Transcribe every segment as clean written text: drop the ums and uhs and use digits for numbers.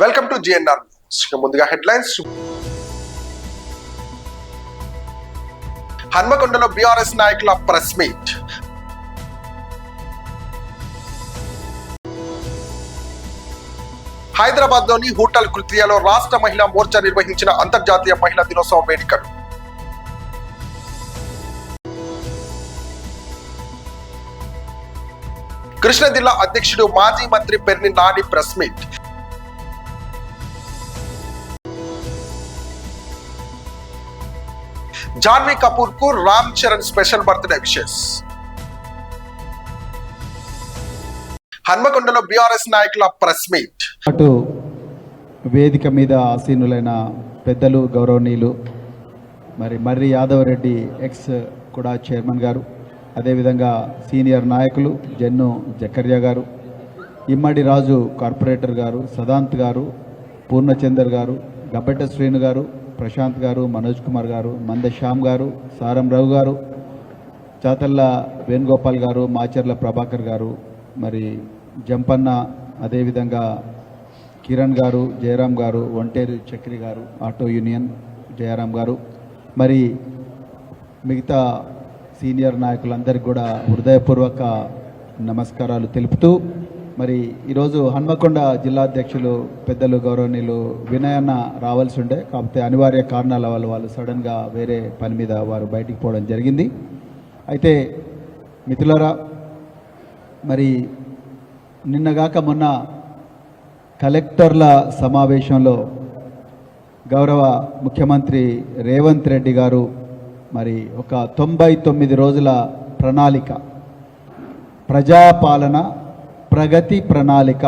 Welcome to GNR. ముందుగా headlines. హన్మకొండలో BRS నాయకుల press meet. Hyderabad లోని హోటల్ కృత్యాలో రాష్ట్ర మహిళా మోర్చా నిర్వహించిన అంతర్జాతీయ మహిళా దినోత్సవ వేడుకలు. కృష్ణా జిల్లా అధ్యక్షుడు మాజీ మంత్రి పెర్ని నాని ప్రెస్ మీట్. జాన్వీ కపూర్ కు Ram Charan special birthday wishes. హన్మకొండలో బీఆర్ఎస్ నాయకుల ప్రెస్ మీట్. అటు వేదిక మీద ఆసీనులైన పెద్దలు, గౌరవనీయులు మర్రి యాదవ్ రెడ్డి ఎక్స్ కూడా చైర్మన్ గారు, అదేవిధంగా సీనియర్ నాయకులు జన్ను జకర్యా గారు, ఇమ్మడి రాజు కార్పొరేటర్ గారు, సదాంత్ గారు, పూర్ణచందర్ గారు, గబ్బెట్ట శ్రీను గారు, ప్రశాంత్ గారు, మనోజ్ కుమార్ గారు, మంద శ్యామ్ గారు, సారం రావు గారు, చాతల్ల వేణుగోపాల్ గారు, మాచర్ల ప్రభాకర్ గారు, జంపన్న, అదేవిధంగా కిరణ్ గారు, జయరాం గారు, ఒంటేరు చక్రి గారు, ఆటో యూనియన్ జయరాం గారు, మిగతా సీనియర్ నాయకులందరికీ కూడా హృదయపూర్వక నమస్కారాలు తెలుపుతూ ఈరోజు హన్మకొండ జిల్లా అధ్యక్షులు పెద్దలు గౌరవనీయులు వినయన్న రావాల్సి ఉండే, కాకపోతే అనివార్య కారణాల వల్ల వాళ్ళు సడన్గా వేరే పని మీద వారు బయటికి పోవడం జరిగింది. అయితే మిత్రులారా, నిన్నగాక మొన్న కలెక్టర్ల సమావేశంలో గౌరవ ముఖ్యమంత్రి రేవంత్ రెడ్డి గారు ఒక 99 రోజుల ప్రణాళిక, ప్రజాపాలన ప్రగతి ప్రణాళిక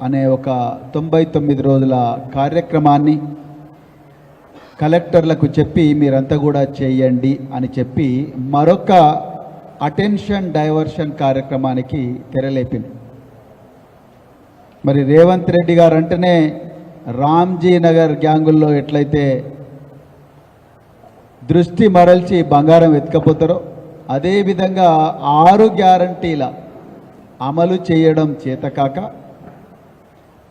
అనే ఒక 99 రోజుల కార్యక్రమాన్ని కలెక్టర్లకు చెప్పి మీరంతా కూడా చేయండి అని చెప్పి మరొక అటెన్షన్ డైవర్షన్ కార్యక్రమానికి తెరలేపింది. రేవంత్ రెడ్డి గారు అంటేనే రామ్జీ నగర్ గ్యాంగుల్లో ఎట్లయితే దృష్టి మరల్చి బంగారం ఎత్తుకపోతారో అదేవిధంగా 6 గ్యారంటీల అమలు చేయడం చేతకాక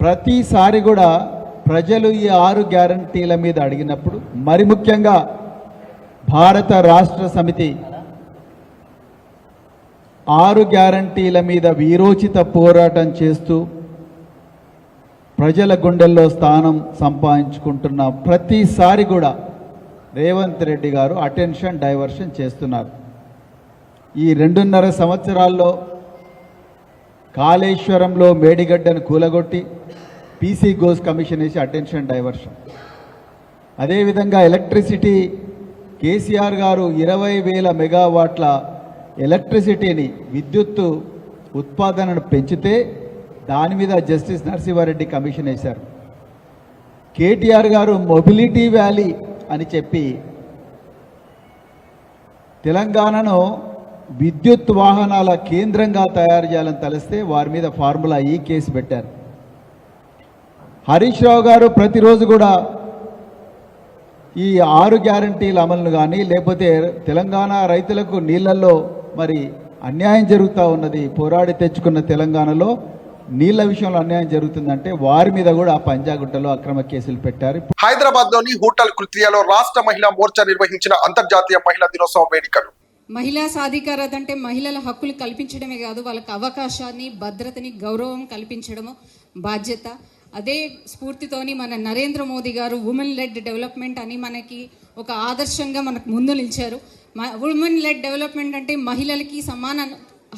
ప్రతిసారి కూడా ప్రజలు ఈ 6 గ్యారంటీల మీద అడిగినప్పుడు, మరి ముఖ్యంగా భారత రాష్ట్ర సమితి 6 గ్యారంటీల మీద వీరోచిత పోరాటం చేస్తూ ప్రజల గుండెల్లో స్థానం సంపాదించుకుంటున్న ప్రతిసారి కూడా రేవంత్ రెడ్డి గారు అటెన్షన్ డైవర్షన్ చేస్తున్నారు. ఈ 2.5 సంవత్సరాల్లో కాళేశ్వరంలో మేడిగడ్డను కూలగొట్టి పీసీ గోస్ కమిషన్ వేసి అటెన్షన్ డైవర్షన్. అదేవిధంగా ఎలక్ట్రిసిటీ కేసీఆర్ గారు 20,000 మెగావాట్ల ఎలక్ట్రిసిటీని విద్యుత్తు ఉత్పాదనను పెంచితే దాని మీద జస్టిస్ నరసింహారెడ్డి కమిషన్ వేశారు. కేటీఆర్ గారు మొబిలిటీ వ్యాలీ అని చెప్పి తెలంగాణను విద్యుత్ వాహనాల కేంద్రంగా తయారు చేయాలని తలిస్తే వారి మీద ఫార్ములా ఈ కేసు పెట్టారు. హరీష్ రావు గారు ప్రతిరోజు కూడా ఈ 6 గ్యారంటీల అమలును కానీ, లేకపోతే తెలంగాణ రైతులకు నీళ్లలో అన్యాయం జరుగుతూ ఉన్నది, పోరాడి తెచ్చుకున్న తెలంగాణలో నీళ్ల విషయంలో అన్యాయం జరుగుతుందంటే వారి మీద కూడా పంజాగుట్టలో అక్రమ కేసులు పెట్టారు. హైదరాబాద్ లోని హోటల్ కృత్యాలో రాష్ట్ర మహిళా మోర్చా నిర్వహించిన అంతర్జాతీయ మహిళా దినోత్సవ వేడుకలు. మహిళా సాధికారత అంటే మహిళల హక్కులు కల్పించడమే కాదు, వాళ్ళకి అవకాశాన్ని, భద్రతని, గౌరవం కల్పించడము బాధ్యత. అదే స్ఫూర్తితోని మన నరేంద్ర మోదీ గారు ఉమెన్ లెడ్ డెవలప్మెంట్ అని మనకి ఒక ఆదర్శంగా మనకు ముందు నిలిచారు. ఉమెన్ లెడ్ డెవలప్మెంట్ అంటే మహిళలకి సమాన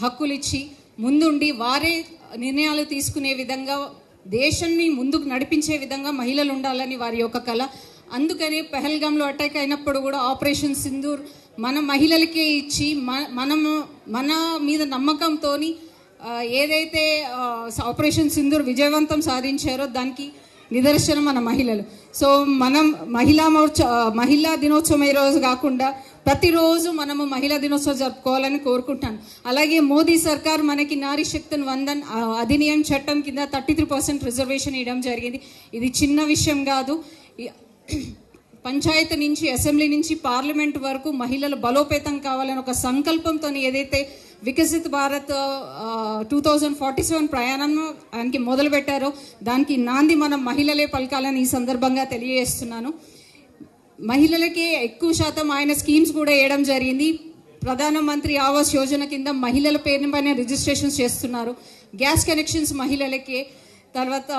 హక్కులు ఇచ్చి ముందుండి వారే నిర్ణయాలు తీసుకునే విధంగా, దేశాన్ని ముందుకు నడిపించే విధంగా మహిళలు ఉండాలని వారి యొక్క కళ. అందుకని పెహల్గాంలో అటాక్ అయినప్పుడు కూడా ఆపరేషన్ సింధూర్ మన మహిళలకే ఇచ్చి మన మీద నమ్మకంతో ఏదైతే ఆపరేషన్ సింధూర్ విజయవంతం సాధించారో దానికి నిదర్శనం మన మహిళలు. సో మనం మహిళా దినోత్సవం ఈ రోజు కాకుండా ప్రతిరోజు మనము మహిళా దినోత్సవం జరుపుకోవాలని కోరుకుంటాను. అలాగే మోదీ సర్కార్ మనకి నారీ శక్తిని వందన్ అధినియం చట్టం కింద 33% రిజర్వేషన్ ఇవ్వడం జరిగింది. ఇది చిన్న విషయం కాదు. పంచాయతీ నుంచి అసెంబ్లీ నుంచి పార్లమెంట్ వరకు మహిళలు బలోపేతం కావాలని ఒక సంకల్పంతో ఏదైతే వికసిత్ భారత్ 2047 ప్రయాణానికి మొదలుపెట్టారో దానికి నాంది మనం మహిళలే పలకాలని ఈ సందర్భంగా తెలియజేస్తున్నాను. మహిళలకే ఎక్కువ శాతం ఆయన స్కీమ్స్ కూడా వేయడం జరిగింది. ప్రధానమంత్రి ఆవాస్ యోజన కింద మహిళల పేరు పైన రిజిస్ట్రేషన్స్ చేస్తున్నారు. గ్యాస్ కనెక్షన్స్ మహిళలకే, తర్వాత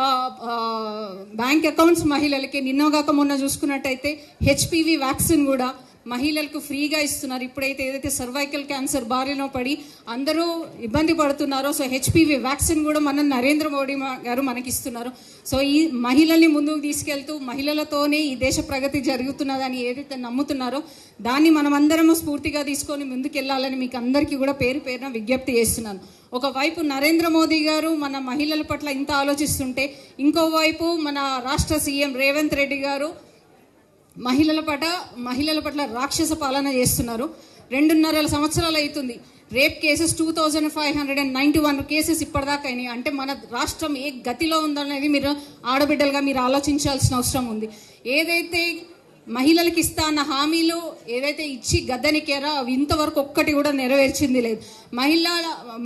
బ్యాంక్ అకౌంట్స్ మహిళలకి, నిన్నగాక మొన్న చూసుకున్నట్టయితే హెచ్పివి వ్యాక్సిన్ కూడా మహిళలకు ఫ్రీగా ఇస్తున్నారు. ఇప్పుడైతే ఏదైతే సర్వైకల్ క్యాన్సర్ బారిన పడి అందరూ ఇబ్బంది పడుతున్నారో, సో హెచ్పివి వ్యాక్సిన్ కూడా మన నరేంద్ర మోడీ గారు మనకి ఇస్తున్నారు. సో ఈ మహిళల్ని ముందుకు తీసుకెళ్తూ మహిళలతోనే ఈ దేశ ప్రగతి జరుగుతున్నదని ఏదైతే నమ్ముతున్నారో దాన్ని మనమందరము స్ఫూర్తిగా తీసుకొని ముందుకెళ్లాలని మీకు అందరికీ కూడా పేరు పేరున విజ్ఞప్తి చేస్తున్నాను. ఒకవైపు నరేంద్ర మోదీ గారు మన మహిళల పట్ల ఇంత ఆలోచిస్తుంటే, ఇంకోవైపు మన రాష్ట్ర సీఎం రేవంత్ రెడ్డి గారు మహిళల పట్ల రాక్షస పాలన చేస్తున్నారు. 2.5 సంవత్సరాలు అవుతుంది. రేప్ కేసెస్ 2591 కేసెస్ ఇప్పటిదాకా అయినాయి. అంటే మన రాష్ట్రం ఏ గతిలో ఉందనేది మీరు ఆడబిడ్డలుగా మీరు ఆలోచించాల్సిన అవసరం ఉంది. ఏదైతే మహిళలకు ఇస్తా అన్న హామీలు ఏదైతే ఇచ్చి గద్దెనెక్కారో అవి ఇంతవరకు ఒక్కటి కూడా నెరవేర్చింది లేదు.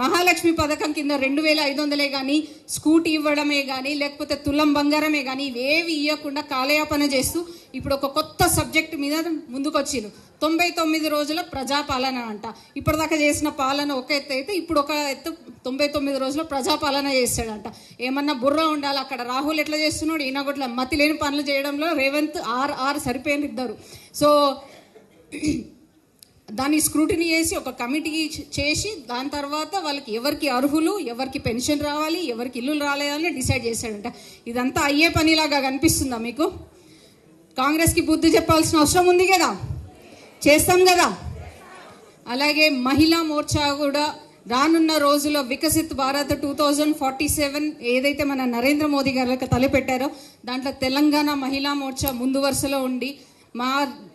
మహాలక్ష్మి పథకం కింద 2500 కానీ, స్కూటీ ఇవ్వడమే కానీ, లేకపోతే తులం బంగారమే కానీ ఇవేవి ఇవ్వకుండా కాలయాపన చేస్తూ ఇప్పుడు ఒక కొత్త సబ్జెక్ట్ మీద ముందుకొచ్చిండు. 99 రోజుల ప్రజాపాలన అంట. ఇప్పటిదాకా చేసిన పాలన ఒక ఎత్తు అయితే ఇప్పుడు ఒక ఎత్తు 99 రోజుల ప్రజాపాలన చేస్తాడంట. ఏమన్నా బుర్ర ఉండాలి. అక్కడ రాహుల్ ఎట్లా చేస్తున్నాడు, ఈయన కూడా మతి లేని పనులు చేయడంలో రేవంత్ ఆర్ సరిపోయిన ఇద్దరు. సో దాన్ని స్క్రూటినీ చేసి ఒక కమిటీ చేసి దాని తర్వాత వాళ్ళకి ఎవరికి అర్హులు, ఎవరికి పెన్షన్ రావాలి, ఎవరికి ఇల్లు రాలేదని డిసైడ్ చేశాడంట. ఇదంతా అయ్యే పనిలాగా కనిపిస్తుందా మీకు? కాంగ్రెస్కి బుద్ధి చెప్పాల్సిన అవసరం ఉంది కదా, చేస్తాం కదా. అలాగే మహిళా మోర్చా కూడా రానున్న రోజుల్లో వికసిత్ భారత్ 2047 ఏదైతే మన నరేంద్ర మోదీ గారు తలపెట్టారో దాంట్లో తెలంగాణ మహిళా మోర్చా ముందు వరుసలో ఉండి మా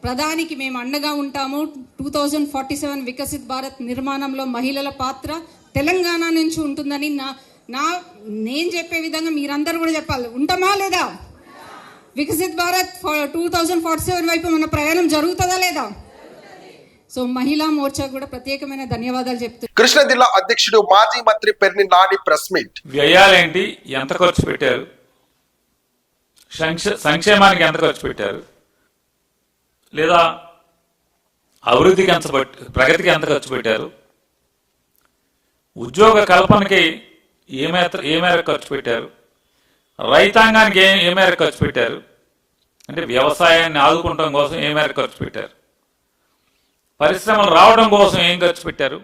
ప్రధానికి మేము అండగా ఉంటాము. 2047 వికసిత్ భారత్ నిర్మాణంలో మహిళల పాత్ర తెలంగాణ నుంచి ఉంటుందని నేను చెప్పే విధంగా మీరందరూ కూడా చెప్పాలి. ఉంటామా లేదా? వికసిత్ భారత్ 2047 వైపు మన ప్రయాణం జరుగుతుందా లేదా? సో మహిళా మోర్చా కూడా ప్రత్యేకమైన ధన్యవాదాలు చెప్తున్నారు. కృష్ణా జిల్లా అధ్యక్షుడు మాజీ మంత్రి పెర్ని నాని ప్రెస్ మీట్. వ్యయాలేంటి, ఎంత ఖర్చు పెట్టారు, సంక్షేమానికి ఎంత ఖర్చు పెట్టారు, లేదా అభివృద్ధికి ప్రగతికి ఎంత ఖర్చు పెట్టారు, ఉద్యోగ కల్పనకి ఏ మేరకు ఖర్చు పెట్టారు, రైతాంగానికి ఏ మేరకు ఖర్చు పెట్టారు, అంటే వ్యవసాయాన్ని ఆదుకుంటం కోసం ఏ మేరకు ఖర్చు పెట్టారు, పరిశ్రమలు రావడం కోసం ఏం ఖర్చు పెట్టారు,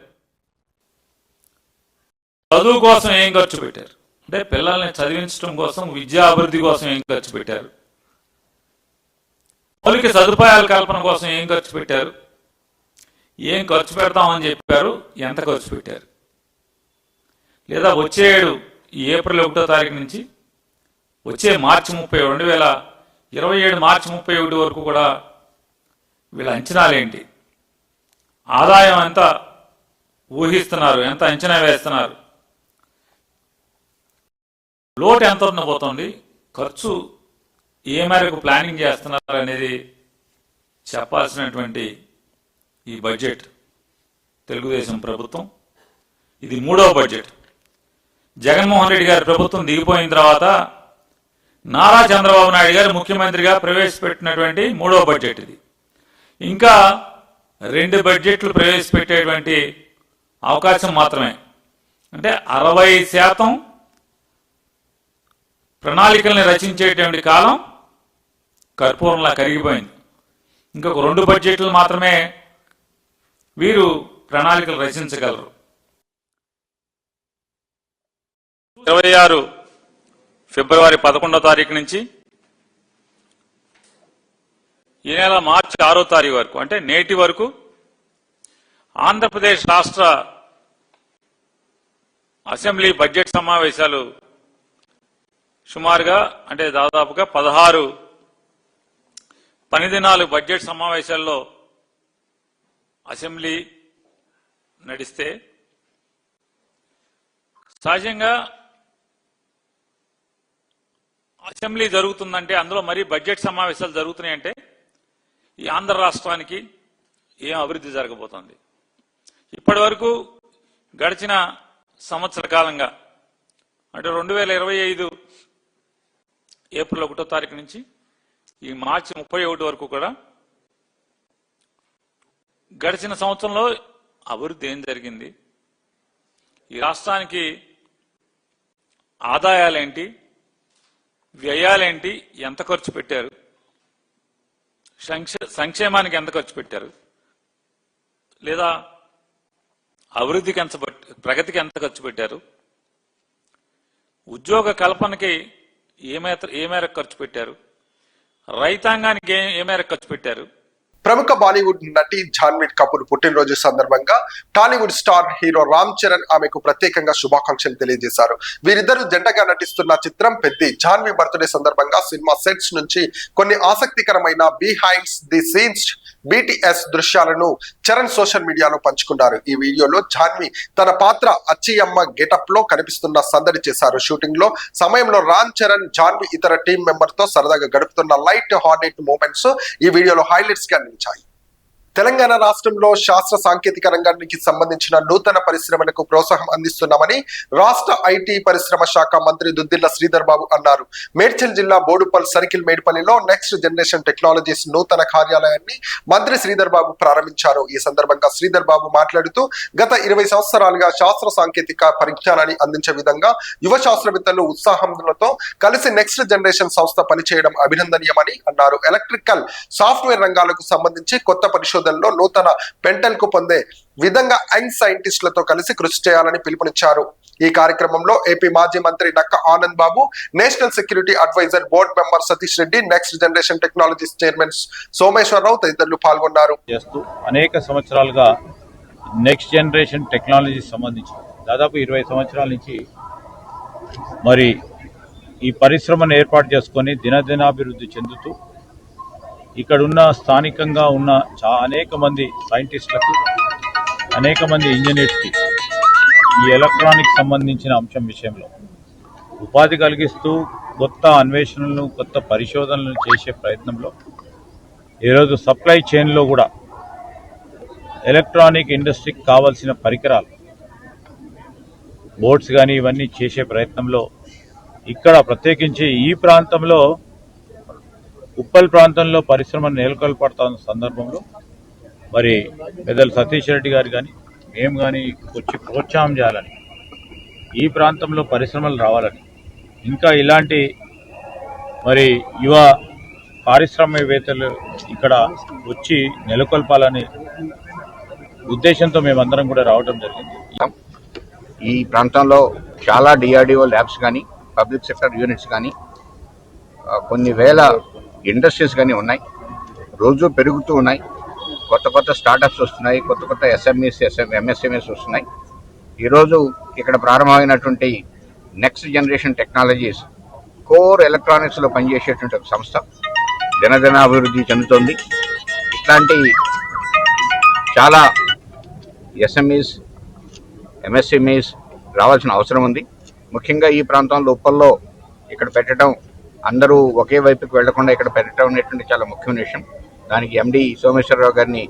చదువు కోసం ఏం ఖర్చు పెట్టారు, అంటే పిల్లల్ని చదివించడం కోసం విద్యా అభివృద్ధి కోసం ఏం ఖర్చు పెట్టారు, మౌలిక సదుపాయాల కల్పన కోసం ఏం ఖర్చు పెట్టారు, ఏం ఖర్చు పెడతామని చెప్పారు, ఎంత ఖర్చు పెట్టారు, లేదా వచ్చే ఏడు ఏప్రిల్ 1వ తారీఖు నుంచి వచ్చే మార్చి 30 2027 మార్చి 31 వరకు కూడా వీళ్ళ అంచనాలేంటి, ఆదాయం ఎంత ఊహిస్తున్నారు, ఎంత అంచనా వేస్తున్నారు, లోటు ఎంత ఉండబోతోంది, ఖర్చు ఏ మేరకు ప్లానింగ్ చేస్తున్నారు అనేది చెప్పాల్సినటువంటి ఈ బడ్జెట్ తెలుగుదేశం ప్రభుత్వం. ఇది 3వ బడ్జెట్. జగన్మోహన్ రెడ్డి గారి ప్రభుత్వం దిగిపోయిన తర్వాత నారా చంద్రబాబు నాయుడు గారు ముఖ్యమంత్రిగా ప్రవేశపెట్టినటువంటి 3వ బడ్జెట్ ఇది. ఇంకా 2 బడ్జెట్లు ప్రవేశపెట్టేటువంటి అవకాశం మాత్రమే. అంటే 60% ప్రణాళికల్ని రచించేటువంటి కాలం కర్పూరంలా కరిగిపోయింది. ఇంకొక 2 బడ్జెట్లు మాత్రమే వీరు ప్రణాళికలు రచించగలరు. 26 ఫిబ్రవరి 11వ తారీఖు నుంచి ఈ నెల మార్చి 6వ తారీఖు వరకు, అంటే నేటి వరకు ఆంధ్రప్రదేశ్ రాష్ట్ర అసెంబ్లీ బడ్జెట్ సమావేశాలు సుమారుగా, అంటే దాదాపుగా 16 పని దినాలు బడ్జెట్ సమావేశాల్లో అసెంబ్లీ నడిస్తే, సహజంగా అసెంబ్లీ జరుగుతుందంటే అందులో మరీ బడ్జెట్ సమావేశాలు జరుగుతున్నాయంటే ఈ ఆంధ్ర రాష్ట్రానికి ఏం అభివృద్ధి జరగబోతోంది? ఇప్పటి వరకు గడిచిన సంవత్సర కాలంగా అంటే 2025 ఏప్రిల్ 1వ తారీఖు నుంచి ఈ మార్చి 31 వరకు కూడా గడిచిన సంవత్సరంలో అభివృద్ధి ఏం జరిగింది? ఈ రాష్ట్రానికి ఆదాయాలేంటి, వ్యయాలేంటి, ఎంత ఖర్చు పెట్టారు, సంక్షేమానికి ఎంత ఖర్చు పెట్టారు, లేదా అభివృద్ధికి ఎంత, ప్రగతికి ఎంత ఖర్చు పెట్టారు, ఉద్యోగ కల్పనకి ఏ మేరకు ఖర్చు పెట్టారు, రైతాంగానికి ఏ మేరకు ఖర్చు పెట్టారు? ప్రముఖ బాలీవుడ్ నటి జాన్వీ కపూర్ పుట్టినరోజు సందర్భంగా టాలీవుడ్ స్టార్ హీరో రామ్ చరణ్ ఆమెకు ప్రత్యేకంగా శుభాకాంక్షలు తెలియజేశారు. వీరిద్దరూ జంటగా నటిస్తున్న చిత్రం పెద్ది. జాన్వీ బర్త్డే సందర్భంగా సినిమా సెట్స్ నుంచి కొన్ని ఆసక్తికరమైన బిహైండ్స్ ది సీన్స్ BTS దృశ్యాలను చరణ్ సోషల్ మీడియాలో పంచుకున్నారు. ఈ వీడియోలో జాన్వీ తన పాత్ర అచ్చియమ్మ గెటప్ లో కనిపిస్తున్న సందడి చేశారు. షూటింగ్ లో సమయంలో రామ్ చరణ్, జాన్వీ ఇతర టీం మెంబర్ తో సరదాగా గడుపుతున్న లైట్ హార్ట్ మూమెంట్స్ ఈ వీడియోలో హైలైట్స్ గా నిలిచాయి. తెలంగాణ రాష్ట్రంలో శాస్త్ర సాంకేతిక రంగానికి సంబంధించిన నూతన పరిశ్రమలకు ప్రోత్సాహం అందిస్తున్నామని రాష్ట్ర IT పరిశ్రమ శాఖ మంత్రి దుద్దిల్ల శ్రీధర్ బాబు అన్నారు. మేడ్చల్ జిల్లా బోడుపల్ సర్కిల్ మేడ్పల్లిలో నెక్స్ట్ జనరేషన్ టెక్నాలజీస్ నూతన కార్యాలయాన్ని మంత్రి శ్రీధర్ బాబు ప్రారంభించారు. ఈ సందర్భంగా శ్రీధర్ బాబు మాట్లాడుతూ గత 20 సంవత్సరాలుగా శాస్త్ర సాంకేతిక పరిజ్ఞానాన్ని అందించే విధంగా యువ శాస్త్రవేత్తలు ఉత్సాహంతో కలిసి నెక్స్ట్ జనరేషన్ సంస్థ పనిచేయడం అభినందనీయమని అన్నారు. ఎలక్ట్రికల్, సాఫ్ట్వేర్ రంగాలకు సంబంధించి కొత్త పరిశోధనలో నూతన పెంటల్కు పొందే విధంగా యంగ్ సైంటిస్టులతో కలిసి కృషి చేయాలని పిలుపునిచ్చారు. ఈ కార్యక్రమంలో ఏపీ మాజీ మంత్రి Nakka Anand Babu, national security advisor board member Satish Reddy, next generation technologies chairman Someswara Rao తదితరులు పాల్గొన్నారు. అనేక సంవత్సరాలుగా నెక్స్ట్ జనరేషన్ టెక్నాలజీ సంబంధించి దాదాపు 20 సంవత్సరాల నుంచి మరి ఈ పరిశ్రమను ఏర్పాటు చేసుకొని దినదినాభివృద్ధి చెందుతూ ఇక్కడున్న స్థానికంగా ఉన్న అనేక మంది సైంటిస్టులకు, అనేక మంది ఇంజనీర్స్కి ఈ ఎలక్ట్రానిక్ సంబంధించిన అంశం విషయంలో ఉపాధి కలిగిస్తూ కొత్త అన్వేషణలను, కొత్త పరిశోధనలు చేసే ప్రయత్నంలో ఈరోజు సప్లై చైన్లో కూడా ఎలక్ట్రానిక్ ఇండస్ట్రీకి కావాల్సిన పరికరాలు, బోర్డ్స్ కానీ ఇవన్నీ చేసే ప్రయత్నంలో ఇక్కడ ప్రత్యేకించి ఈ ప్రాంతంలో ఉప్పల్ ప్రాంతంలో పరిశ్రమను నెలకొల్పడుతున్న సందర్భంలో మరి పెద్దలు సతీష్ రెడ్డి గారు కానీ మేము కానీ వచ్చి ప్రోత్సాహం చేయాలని, ఈ ప్రాంతంలో పరిశ్రమలు రావాలని, ఇంకా ఇలాంటి మరి యువ పారిశ్రామికవేత్తలు ఇక్కడ వచ్చి నెలకొల్పాలనే ఉద్దేశంతో మేమందరం కూడా రావడం జరిగింది. ఈ ప్రాంతంలో చాలా DRDO ల్యాబ్స్ కానీ, పబ్లిక్ సెక్టర్ యూనిట్స్ కానీ, కొన్ని వేల ఇండస్ట్రీస్ కానీ ఉన్నాయి. రోజు పెరుగుతూ ఉన్నాయి. కొత్త కొత్త స్టార్టప్స్ వస్తున్నాయి, కొత్త కొత్త SMEs, MSMEs వస్తున్నాయి. ఈరోజు ఇక్కడ ప్రారంభమైనటువంటి నెక్స్ట్ జనరేషన్ టెక్నాలజీస్ కోర్ ఎలక్ట్రానిక్స్లో పనిచేసేటువంటి ఒక సంస్థ దినదినాభివృద్ధి చెందుతోంది. ఇట్లాంటి చాలా SMEs, MSMEs రావాల్సిన అవసరం ఉంది. ముఖ్యంగా ఈ ప్రాంతంలో ఉప్పల్లో ఇక్కడ పెట్టడం, అందరూ ఒకే వైపుకి వెళ్లకుండా ఇక్కడ పెట్టడం అనేటువంటి చాలా ముఖ్యమైన విషయం. దానికి MD సోమేశ్వరరావు గారిని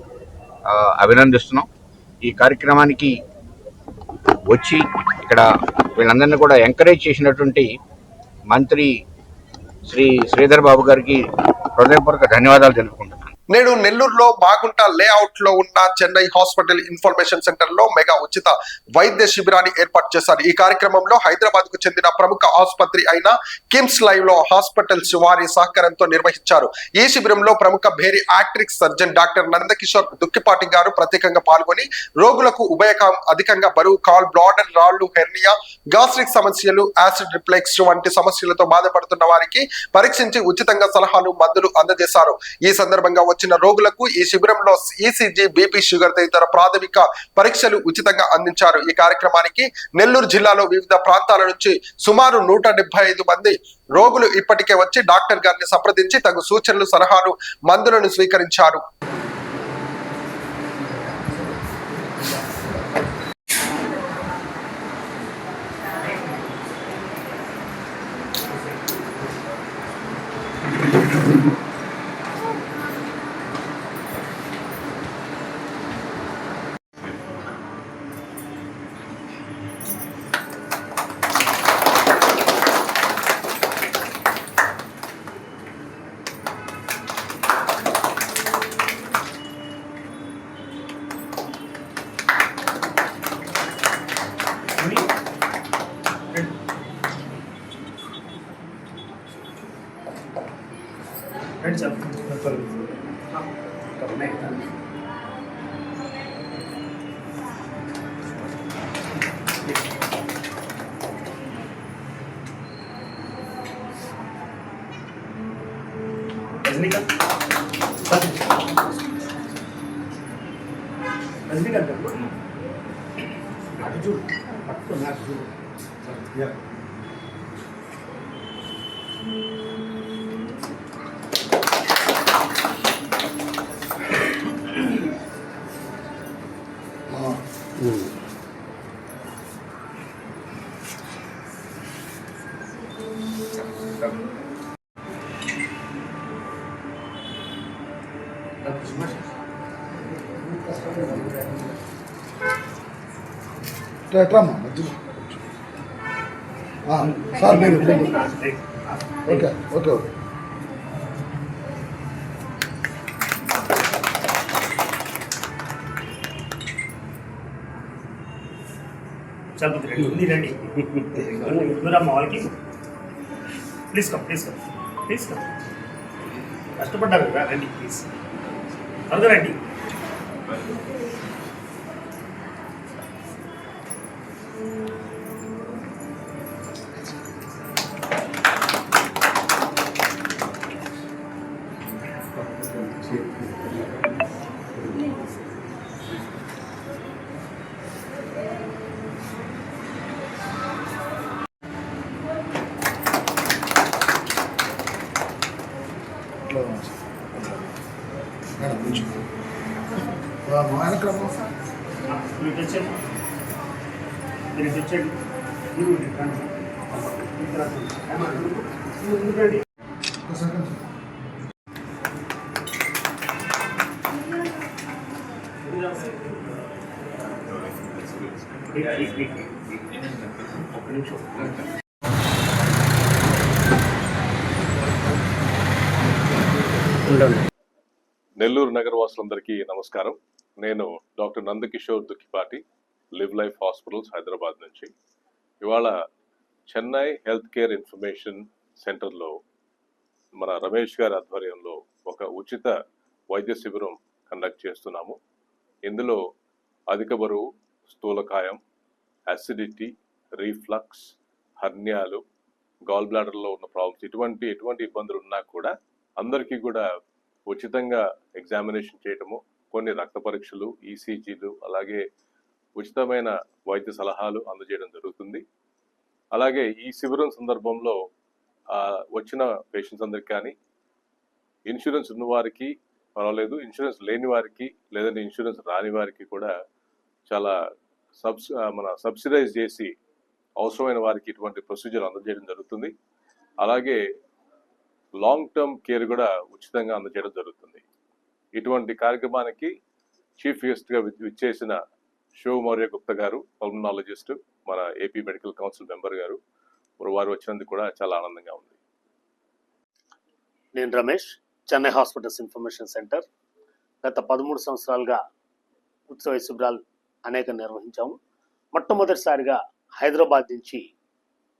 అభినందిస్తున్నాం. ఈ కార్యక్రమానికి వచ్చి ఇక్కడ వీళ్ళందరినీ కూడా ఎంకరేజ్ చేసినటువంటి మంత్రి శ్రీధర్ బాబు గారికి హృదయపూర్వక ధన్యవాదాలు తెలుపుకుంటున్నాను. నేడు నెల్లూరులో మాగుంట లేఅవుట్ లో ఉన్న చెన్నై హాస్పిటల్ ఇన్ఫర్మేషన్ సెంటర్ లో మెగా ఉచిత వైద్య శిబిరాన్ని ఏర్పాటు చేశారు. ఈ కార్యక్రమంలో హైదరాబాద్ కు చెందిన ప్రముఖ ఆసుపత్రి అయిన కిమ్స్ లైవ్ లో హాస్పిటల్స్ వారి సహకారంతో నిర్వహించారు. ఈ శిబిరంలో ప్రముఖ bariatric surgeon doctor Nandakishore Dukkipati గారు ప్రత్యేకంగా పాల్గొని రోగులకు ఉభయకం, అధికంగా బరువు, కాల్ బ్లాడర్ రాళ్లు, హెర్నియా, గాస్ట్రిక్ సమస్యలు, యాసిడ్ రిఫ్లెక్స్ వంటి సమస్యలతో బాధపడుతున్న వారికి పరీక్షించి ఉచితంగా సలహాలు, మందులు అందజేశారు. ఈ సందర్భంగా వచ్చిన రోగులకు ఈ శిబిరంలో ECG, BP, షుగర్ తదితర ప్రాథమిక పరీక్షలు ఉచితంగా అందించారు. ఈ కార్యక్రమానికి నెల్లూరు జిల్లాలో వివిధ ప్రాంతాల నుంచి సుమారు 175 మంది రోగులు ఇప్పటికే వచ్చి డాక్టర్ గారిని సంప్రదించి తగు సూచనలు, సలహాలు, మందులను స్వీకరించారు. ఎట్రమ్మా మధ్యలో సార్ మీరు ఓకే ఓకే ఓకే రండి రండి దూరమ్మ వాళ్ళకి ప్లీజ్ కమ్ కష్టపడ్డారు కదా రండి ప్లీజ్ త్వరగా రండి. మేడం కొంచెం మా వెనకమ్మా మీరు తెచ్చండి మీరు తెచ్చండి మీరు రండి. రండి. ఒక సెకండ్ ఒక్క నిమిషం. నెల్లూరు నగరవాసులందరికీ నమస్కారం. నేను doctor Nandakishore Dukkipati, live life hospitals Hyderabad నుంచి. ఇవాళ చెన్నై హెల్త్ కేర్ ఇన్ఫర్మేషన్ సెంటర్లో మన రమేష్ గారి ఆధ్వర్యంలో ఒక ఉచిత వైద్య శిబిరం కండక్ట్ చేస్తున్నాము. ఇందులో అధిక బరువు, స్థూలకాయం, అసిడిటీ, రీఫ్లక్స్, హర్నియాలు, గాల్ బ్లాడర్లో ఉన్న ప్రాబ్లమ్స్, ఎటువంటి ఇబ్బందులు ఉన్నా కూడా అందరికీ కూడా ఉచితంగా ఎగ్జామినేషన్ చేయటము, కొన్ని రక్త పరీక్షలు, ఈసీజీలు, అలాగే ఉచితమైన వైద్య సలహాలు అందజేయడం జరుగుతుంది. అలాగే ఈ శిబిరం సందర్భంలో వచ్చిన పేషెంట్స్ అందరికి కానీ ఇన్సూరెన్స్ ఉన్న వారికి పర్వాలేదు, ఇన్సూరెన్స్ లేని వారికి లేదంటే ఇన్సూరెన్స్ రాని వారికి కూడా చాలా సబ్సిడైజ్ చేసి అవసరమైన వారికి ఇటువంటి ప్రొసీజర్ అందజేయడం జరుగుతుంది. అలాగే లాంగ్ టర్మ్ కేర్ కూడా ఉచితంగా అందజేయడం జరుగుతుంది. ఇటువంటి కార్యక్రమానికి చీఫ్ గెస్ట్గా విచ్చేసిన శివ్ మౌర్య గుప్తా గారు, పల్మనాలజిస్ట్, మన ఏపీ మెడికల్ కౌన్సిల్ మెంబర్ గారు, వారు వచ్చినందుకు కూడా చాలా ఆనందంగా ఉంది. నేను Ramesh, Chennai hospitals information centre. గత 13 సంవత్సరాలుగా ఉత్సవ శిబిరాలు అనేక నిర్వహించాము. మొట్టమొదటిసారిగా హైదరాబాద్ నుంచి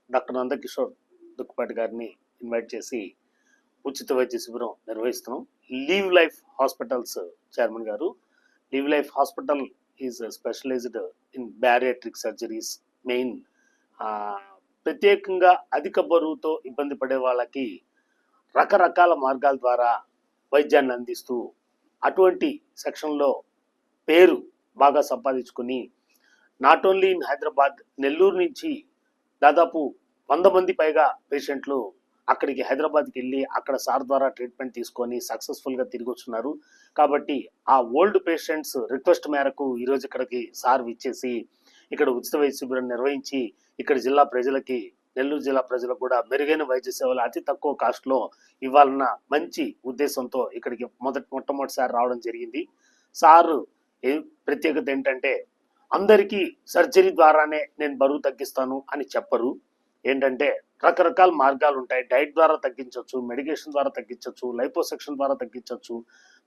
డాక్టర్ నందకిషోర్ దుక్కిపాటి గారిని ఇన్వైట్ చేసి ఉచిత వైద్య శిబిరం నిర్వహిస్తున్నాం. లివ్ లైఫ్ హాస్పిటల్స్ చైర్మన్ గారు. Live life hospital is specialized in bariatric surgeries. Main ప్రత్యేకంగా అధిక బరువుతో ఇబ్బంది పడే వాళ్ళకి రకరకాల మార్గాల ద్వారా వైద్యాన్ని అందిస్తూ అటువంటి సెక్షన్లో పేరు బాగా సంపాదించుకుని not only in Hyderabad, Nellore నుంచి దాదాపు 100 మంది పైగా పేషెంట్లు అక్కడికి హైదరాబాద్కి వెళ్ళి అక్కడ సార్ ద్వారా ట్రీట్మెంట్ తీసుకొని సక్సెస్ఫుల్గా తిరిగి వస్తున్నారు. కాబట్టి ఆ ఓల్డ్ పేషెంట్స్ రిక్వెస్ట్ మేరకు ఈరోజు ఇక్కడికి సార్ విచ్చేసి ఇక్కడ ఉచిత వైద్య శిబిరం నిర్వహించి ఇక్కడ జిల్లా ప్రజలకి, నెల్లూరు జిల్లా ప్రజలకు కూడా మెరుగైన వైద్య సేవలు అతి తక్కువ కాస్ట్లో ఇవ్వాలన్న మంచి ఉద్దేశంతో ఇక్కడికి మొట్టమొదటిసారి రావడం జరిగింది. సారు ప్రత్యేకత ఏంటంటే అందరికీ సర్జరీ ద్వారానే నేను బరువు తగ్గిస్తాను అని చెప్పరు. ఏంటంటే రకరకాల మార్గాలు ఉంటాయి. డైట్ ద్వారా తగ్గించవచ్చు, మెడికేషన్ ద్వారా తగ్గించవచ్చు, లైపోసెక్షన్ ద్వారా తగ్గించవచ్చు,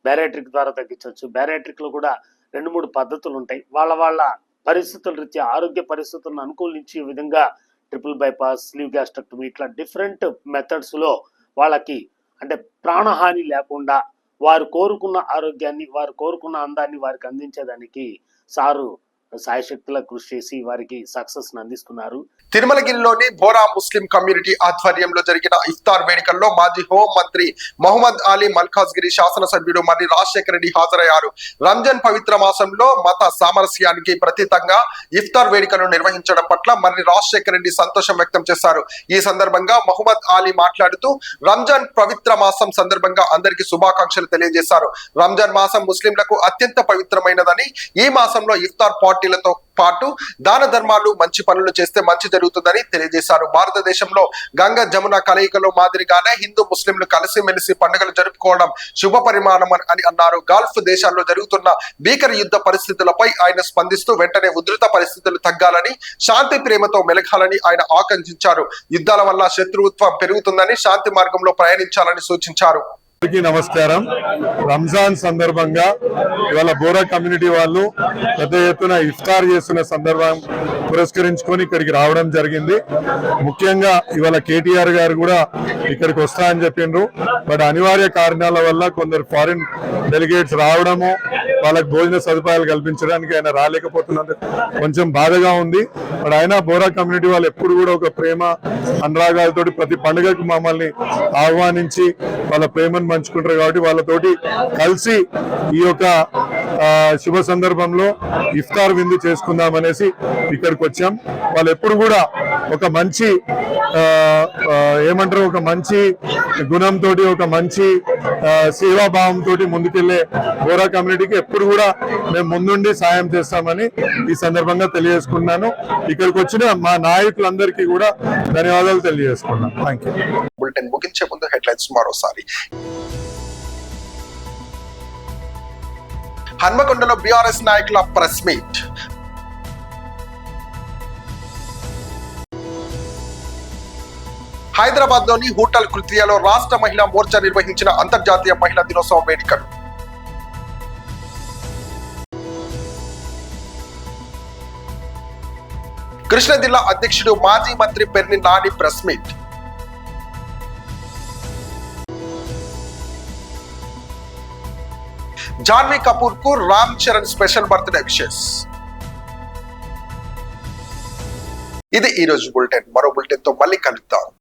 బ్యారియాట్రిక్ ద్వారా తగ్గించవచ్చు. బ్యారియాట్రిక్లో కూడా 2-3 పద్ధతులు ఉంటాయి. వాళ్ళ పరిస్థితుల రీత్యా, ఆరోగ్య పరిస్థితులను అనుకూలించే విధంగా ట్రిపుల్ బైపాస్, స్లీవ్ గ్యాస్ట్రక్టమీ, ఇట్లా డిఫరెంట్ మెథడ్స్లో వాళ్ళకి అంటే ప్రాణహాని లేకుండా వారు కోరుకున్న ఆరోగ్యాన్ని, వారు కోరుకున్న అందాన్ని వారికి అందించేదానికి సారు సాయశక్తుల కృషి చేసి వారికి సక్సెస్ అందిస్తున్నారు. తిరుమలగిరిలోని బోరా ముస్లిం కమ్యూనిటీ ఆధ్వర్యంలో జరిగిన ఇఫ్తార్ వేడుకల్లో మాజీ హోం మంత్రి మహమ్మద్ అలీ మల్కాజ్గిరి, శాసనసభ్యుడు మర్రి రాజశేఖర రెడ్డి హాజరయ్యారు. రంజాన్ పవిత్ర మాసంలో మత సామరస్యానికి ప్రతీతంగా ఇఫ్తార్ వేడుకను నిర్వహించడం పట్ల మర్రి రాజశేఖర రెడ్డి సంతోషం వ్యక్తం చేశారు. ఈ సందర్భంగా మహమ్మద్ అలీ మాట్లాడుతూ రంజాన్ పవిత్ర మాసం సందర్భంగా అందరికీ శుభాకాంక్షలు తెలియజేశారు. రంజాన్ మాసం ముస్లింలకు అత్యంత పవిత్రమైనదని, ఈ మాసంలో ఇఫ్తార్ పార్టీలతో పాటు దాన ధర్మాలు, మంచి పనులు చేస్తే మంచి జరుగుతుందని తెలియజేశారు. భారతదేశంలో గంగ జమున కలయికలో మాదిరిగానే హిందూ ముస్లింలు కలిసిమెలిసి పండుగలు జరుపుకోవడం శుభ పరిమాణం అని అన్నారు. గల్ఫ్ దేశాల్లో జరుగుతున్న భీకర యుద్ధ పరిస్థితులపై ఆయన స్పందిస్తూ వెంటనే ఉధృత పరిస్థితులు తగ్గాలని, శాంతి ప్రేమతో మెలగాలని ఆయన ఆకాంక్షించారు. యుద్ధాల వల్ల శత్రుత్వం పెరుగుతుందని, శాంతి మార్గంలో ప్రయాణించాలని సూచించారు. నమస్కారం. రంజాన్ సందర్భంగా ఇవాళ బోరా కమ్యూనిటీ వాళ్ళు పెద్ద ఎత్తున ఇఫ్తార్ చేస్తున్న సందర్భం పురస్కరించుకొని ఇక్కడికి రావడం జరిగింది. ముఖ్యంగా ఇవాళ కేటీఆర్ గారు కూడా ఇక్కడికి వస్తా అని చెప్పిండ్రు. బట్ అనివార్య కారణాల వల్ల కొందరు ఫారిన్ డెలిగేట్స్ రావడము, వాళ్ళకి భోజన సదుపాయాలు కల్పించడానికి ఆయన రాలేకపోతున్నందుకు కొంచెం బాధగా ఉంది. బట్ అయినా బోరా కమ్యూనిటీ వాళ్ళు ఎప్పుడు కూడా ఒక ప్రేమ అనురాగాలతోటి ప్రతి పండుగకు మమ్మల్ని ఆహ్వానించి వాళ్ళ ప్రేమను పంచుకుంటారు. కాబట్టి వాళ్ళతోటి కలిసి ఈ యొక్క శుభ సందర్భంలో ఇఫ్తార్ విందు చేసుకుందామనేసి ఇక్కడికి వచ్చాం. వాళ్ళు ఎప్పుడు కూడా ఒక మంచి ఏమంటారు, ఒక మంచి గుణంతో, ఒక మంచి సేవాభావంతో ముందుకెళ్లే బోరా కమ్యూనిటీకి ఎప్పుడు కూడా మేము ముందుండి సాయం చేస్తామని ఈ సందర్భంగా తెలియజేసుకున్నాను. ఇక్కడికి వచ్చిన మా నాయకులందరికీ కూడా ధన్యవాదాలు తెలియజేసుకున్నాను. Thank you. బులెటిన్ ముగించే ముందు హెడ్లైన్స్ మరోసారి. హన్మకొండలో బీఆర్ఎస్ నాయకుల ప్రెస్ మీట్. హైదరాబాద్ లోని హోటల్ కృత్రియాలో రాష్ట్ర మహిళా మోర్చా నిర్వహించిన అంతర్జాతీయ మహిళా దినోత్సవ వేడుకలు. కృష్ణా జిల్లా అధ్యక్షుడు మాజీ మంత్రి పెర్ని నాని ప్రెస్ మీట్. జాన్వీ కపూర్ కు Ram Charan special birthday wishes. ఇది ఈ రోజు బులెటిన్. మరో బులెటిన్ తో మళ్ళీ కలుద్దాం.